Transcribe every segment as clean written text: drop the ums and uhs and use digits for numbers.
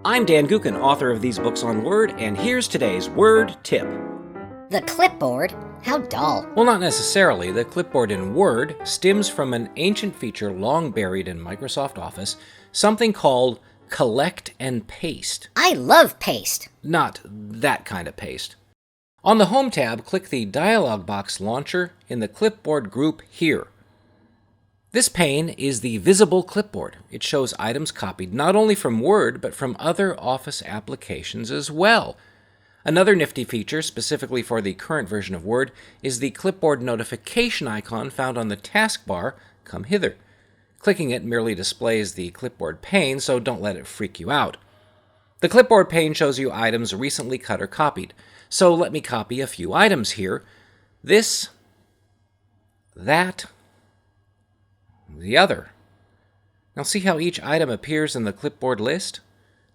I'm Dan Gookin, author of these books on Word, and here's today's Word tip. The clipboard? How dull. Well, not necessarily. The clipboard in Word stems from an ancient feature long buried in Microsoft Office, something called collect and paste. I love paste. Not that kind of paste. On the Home tab, click the dialog box launcher in the clipboard group here. This pane is the visible clipboard. It shows items copied not only from Word, but from other Office applications as well. Another nifty feature, specifically for the current version of Word, is the clipboard notification icon found on the taskbar, Come Hither. Clicking it merely displays the clipboard pane, so don't let it freak you out. The clipboard pane shows you items recently cut or copied. So let me copy a few items here. This, that, the other. Now see how each item appears in the clipboard list?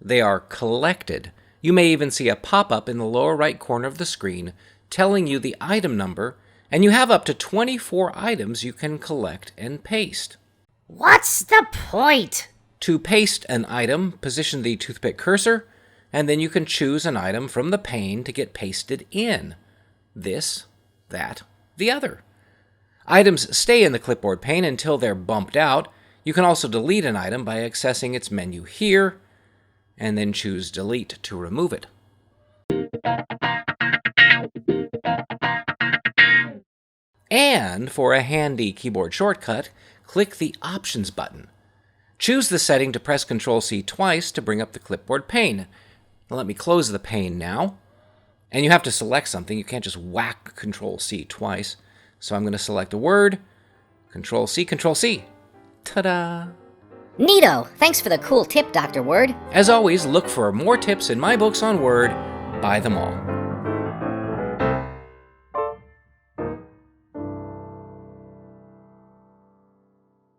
They are collected. You may even see a pop-up in the lower right corner of the screen telling you the item number, and you have up to 24 items you can collect and paste. What's the point? To paste an item, position the toothpick cursor, and then you can choose an item from the pane to get pasted in. This, that, the other. Items stay in the clipboard pane until they're bumped out. You can also delete an item by accessing its menu here, and then choose Delete to remove it. And for a handy keyboard shortcut, click the Options button. Choose the setting to press Ctrl-C twice to bring up the clipboard pane. Now let me close the pane now. And you have to select something. You can't just whack Ctrl-C twice. So I'm going to select a word, Ctrl-C, Ctrl-C. Ta-da! Neato! Thanks for the cool tip, Dr. Word. As always, look for more tips in my books on Word. Buy them all.